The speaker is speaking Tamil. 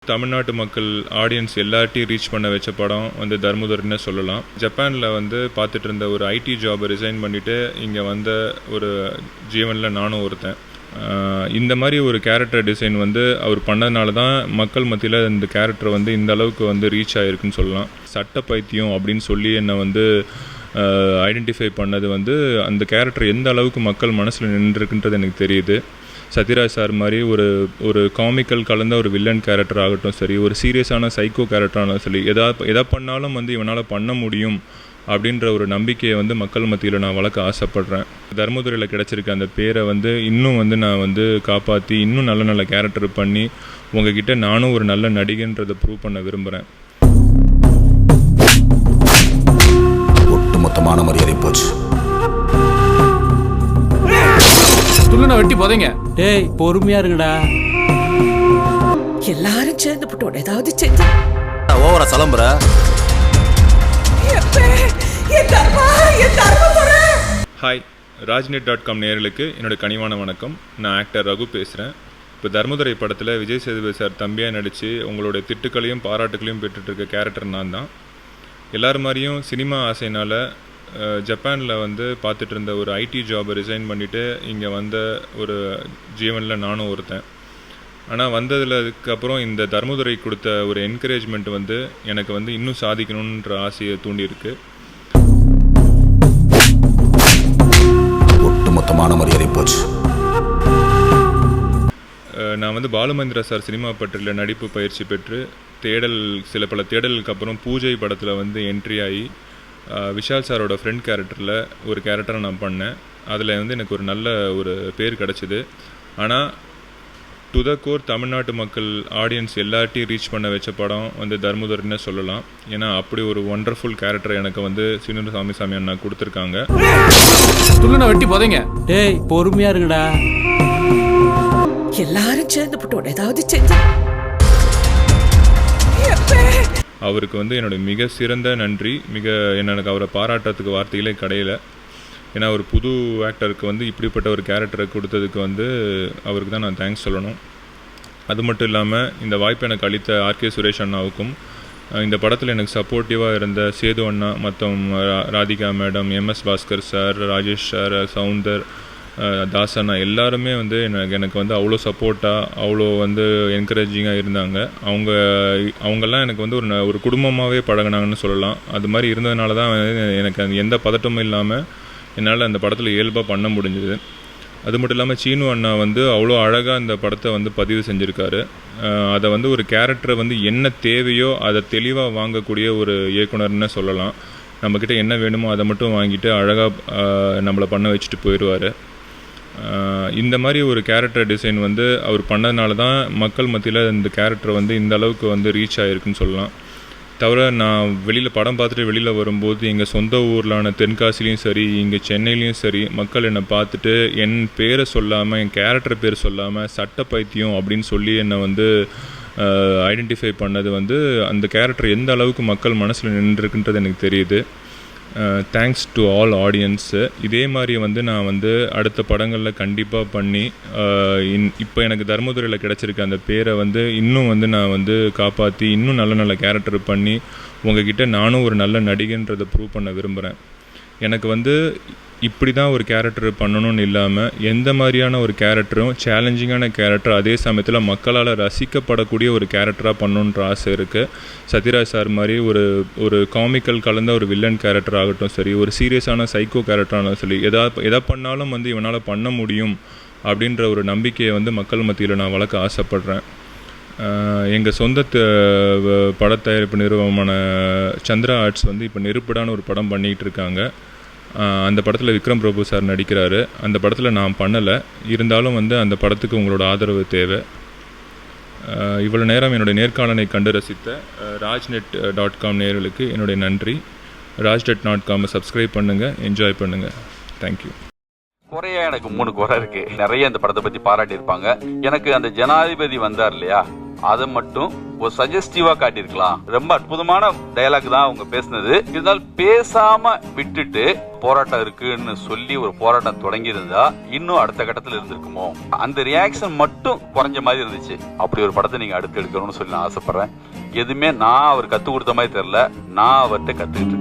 தமிழ்நாட்டு மக்கள் ஆடியன்ஸ் எல்லார்ட்டையும் ரீச் பண்ண வச்ச படம் வந்து தர்மதுரைன்னு சொல்லலாம். ஜப்பானில் வந்து பார்த்துட்டு இருந்த ஒரு ஐடி ஜாபை ரிசைன் பண்ணிவிட்டு இங்கே வந்த ஒரு ஜீவனில் நானும் ஒருத்தன். இந்த மாதிரி ஒரு கேரக்டர் டிசைன் வந்து அவர் பண்ணதுனால தான் மக்கள் மத்தியில் இந்த கேரக்டர் வந்து இந்த அளவுக்கு வந்து ரீச் ஆகிருக்குன்னு சொல்லலாம். சட்ட பைத்தியம் அப்படின்னு சொல்லி என்னை வந்து ஐடென்டிஃபை பண்ணது வந்து அந்த கேரக்டர் எந்த அளவுக்கு மக்கள் மனசில் நின்றுருக்குன்றது எனக்கு தெரியுது. சத்யராஜ் சார் மாதிரி ஒரு காமிக்கல் கலந்த ஒரு வில்லன் கேரக்டர் ஆகட்டும் சரி, ஒரு சீரியஸான சைக்கோ கேரக்டரானாலும் சரி, எதை பண்ணாலும் வந்து இவனால் பண்ண முடியும் அப்படின்ற ஒரு நம்பிக்கையை வந்து மக்கள் மத்தியில் நான் வளர்க்க ஆசைப்பட்றேன். தர்மதுரையில் கிடச்சிருக்க அந்த பேரை வந்து இன்னும் வந்து நான் வந்து காப்பாற்றி இன்னும் நல்ல நல்ல கேரக்டர் பண்ணி உங்ககிட்ட நானும் ஒரு நல்ல நடிகைன்றதை ப்ரூவ் பண்ண விரும்புகிறேன். ஒட்டுமொத்தமான மரியாதை போச்சு. துள்ளுன வெட்டி போதைங்க. டேய் பொறுமையா இருக்குடா. எல்லாரும் சேர்ந்து போட்டோட ஏதாவது செஞ்சு ஓவரா சலம்புற. ஹாய், ராஜ்நெட்.com நேயர்களுக்கு என்னோட கனிவான வணக்கம். நான் ஆக்டர் ரகு பேசுகிறேன். இப்போ தர்மதுரை படத்தில் விஜய் சேதுபதி சார் தம்பியாக நடித்து உங்களுடைய திட்டுக்களையும் பாராட்டுகளையும் பெற்றுட்ருக்க கேரக்டர் நான் தான். எல்லோரும் மாதிரியும் சினிமா ஆசைனால் ஜப்பானில் வந்து பார்த்துட்டு இருந்த ஒரு ஐடி ஜாபை ரிசைன் பண்ணிவிட்டு இங்கே வந்த ஒரு ஜீவனில் நானும் ஒருத்தன். ஆனால் வந்ததுக்கப்புறம் இந்த தர்மதுரை கொடுத்த ஒரு என்கரேஜ்மெண்ட் வந்து எனக்கு வந்து இன்னும் சாதிக்கணுன்ற ஆசையை தூண்டியிருக்கு. ஒட்டுமொத்தமான மரியாதை போச்சு. நான் வந்து பாலுமந்திரா சார் சினிமா பற்றியில் நடிப்பு பயிற்சி பெற்று சில பல தேடலுக்கு அப்புறம் பூஜை படத்தில் வந்து என்ட்ரி ஆகி விஷால் சாரோட ஃப்ரெண்ட் கேரக்டரில் ஒரு கேரக்டரை நான் பண்ணேன். அதில் வந்து எனக்கு ஒரு நல்ல ஒரு பேர் கிடச்சிது. ஆனால் டு த கோர் தமிழ்நாட்டு மக்கள் ஆடியன்ஸ் எல்லார்ட்டையும் ரீச் பண்ண வச்ச படம் வந்து தர்மதுரைன்னு சொல்லலாம். ஏன்னா அப்படி ஒரு ஒண்டர்ஃபுல் கேரக்டர் எனக்கு வந்து சீனு சாமி அண்ணா கொடுத்துருக்காங்க. துள்ளுன வெட்டி போதைங்க. டேய் பொறுமையா இருக்குடா. எல்லாரும் சேர்ந்து போட்டோட ஏதாவது செஞ்சு அவருக்கு வந்து என்னோடய மிக சிறந்த நன்றி. எனக்கு அவரை பாராட்டுறதுக்கு வார்த்தைகளே கிடையல. ஏன்னா ஒரு புது ஆக்டருக்கு வந்து இப்படிப்பட்ட ஒரு கேரக்டரை கொடுத்ததுக்கு வந்து அவருக்கு தான் நான் தேங்க்ஸ் சொல்லணும். அது மட்டும் இல்லாமல் இந்த வாய்ப்பை எனக்கு அளித்த ஆர்கே சுரேஷ் அண்ணாவுக்கும், இந்த படத்தில் எனக்கு சப்போர்ட்டிவாக இருந்த சேது அண்ணா, மற்றும் Radhika madam, MS Bhaskar sir, Rajesh sir, Soundar, தாசண்ணா எல்லாருமே வந்து எனக்கு வந்து அவ்வளோ சப்போர்ட்டாக அவ்வளோ வந்து என்கரேஜிங்காக இருந்தாங்க. அவங்கெல்லாம் எனக்கு வந்து ஒரு குடும்பமாகவே பழகினாங்கன்னு சொல்லலாம். அது மாதிரி இருந்ததுனால தான் எனக்கு எந்த பதட்டமும் இல்லாமல் என்னால் அந்த படத்தில் இயல்பாக பண்ண முடிஞ்சுது. அது மட்டும் இல்லாமல் சீனு அண்ணா வந்து அவ்வளோ அழகாக அந்த படத்தை வந்து பதிவு செஞ்சுருக்காரு. அதை வந்து ஒரு கேரக்டரை வந்து என்ன தேவையோ அதை தெளிவாக வாங்கக்கூடிய ஒரு இயக்குனர்னு சொல்லலாம். நம்மக்கிட்ட என்ன வேணுமோ அதை மட்டும் வாங்கிட்டு அழகாக நம்மளை பண்ண வச்சுட்டு போயிடுவார். இந்த மாதிரி ஒரு கேரக்டர் டிசைன் வந்து அவர் பண்ணதுனால தான் மக்கள் மத்தியில் இந்த கேரக்டர் வந்து இந்த அளவுக்கு வந்து ரீச் ஆகிருக்குன்னு சொல்லலாம். தவிர நான் வெளியில் படம் பார்த்துட்டு வெளியில் வரும்போது எங்கள் சொந்த ஊர்லான தென்காசிலையும் சரி, இங்கே சென்னையிலையும் சரி, மக்கள் என்னை பார்த்துட்டு என் பேரை சொல்லாமல், என் கேரக்டர் பேர் சொல்லாமல் சட்ட பைத்தியம் அப்படின்னு சொல்லி என்னை வந்து ஐடென்டிஃபை பண்ணது வந்து அந்த கேரக்டர் எந்த அளவுக்கு மக்கள் மனசில் நின்றுருக்குன்றது எனக்கு தெரியுது. Thanks to all audience. இதே மாதிரி வந்து நான் வந்து அடுத்த படங்களில் கண்டிப்பாக பண்ணி இப்போ எனக்கு தர்மதுரையில் கிடச்சிருக்க அந்த பேரை வந்து இன்னும் வந்து நான் வந்து காப்பாற்றி இன்னும் நல்ல நல்ல கேரக்டர் பண்ணி உங்ககிட்ட நானும் ஒரு நல்ல நடிகைன்றதை ப்ரூவ் பண்ண விரும்புகிறேன். எனக்கு வந்து இப்படி தான் ஒரு கேரக்டர் பண்ணணும்னு இல்லாமல் எந்த மாதிரியான ஒரு கேரக்டரும் சேலஞ்சிங்கான கேரக்டர், அதே சமயத்தில் மக்களால் ரசிக்கப்படக்கூடிய ஒரு கேரக்டராக பண்ணணுன்ற ஆசை இருக்குது. சத்யராஜ் சார் மாதிரி ஒரு காமிக்கல் கலந்த ஒரு வில்லன் கேரக்டர் ஆகட்டும் சரி, ஒரு சீரியஸான சைக்கோ கேரக்டரானாலும் சரி, எதை பண்ணாலும் வந்து இவனால் பண்ண முடியும் அப்படின்ற ஒரு நம்பிக்கையை வந்து மக்கள் மத்தியில் நான் வளர்க்க ஆசைப்பட்றேன். எங்கள் சொந்த படத்தயாரிப்பு நிறுவனமான சந்திரா ஆர்ட்ஸ் வந்து இப்போ நெருப்படான ஒரு படம் பண்ணிகிட்டு இருக்காங்க. அந்த படத்தில் விக்ரம் பிரபு சார் நடிக்கிறாரு. அந்த படத்தில் நான் பண்ணலை, இருந்தாலும் வந்து அந்த படத்துக்கு உங்களோட ஆதரவு தேவை. இவ்வளோ நேரம் என்னுடைய நேர்காணலை கண்டு ரசித்த ராஜ்நெட்.com நேயர்களுக்கு என்னுடைய நன்றி. ராஜ்நெட்.com சப்ஸ்கிரைப் பண்ணுங்கள், என்ஜாய் பண்ணுங்கள். தேங்க்யூ. குறையா எனக்கு 3 குறை இருக்கு. நிறைய இந்த படத்தை பத்தி பாராட்டி இருப்பாங்க. எனக்கு அந்த ஜனாதிபதி வந்தார் இல்லையா, அதை மட்டும் ஒரு சஜஸ்டிவா காட்டியிருக்கலாம். ரொம்ப அற்புதமான டயலாக் தான் அவங்க பேசினது. இருந்தாலும் பேசாம விட்டுட்டு போராட்டம் இருக்குன்னு சொல்லி ஒரு போராட்டம் தொடங்கி இருந்தா இன்னும் அடுத்த கட்டத்துல இருந்திருக்குமோ, அந்த ரியாக்ஷன் மட்டும் குறைஞ்ச மாதிரி இருந்துச்சு. அப்படி ஒரு படத்தை நீங்க அடுத்து எடுக்கணும்னு சொல்லி நான் ஆசைப்படுறேன். எதுவுமே நான் அவர் கத்து கொடுத்த மாதிரி தெரியல, நான் அவர்கிட்ட கத்துக்கிட்டு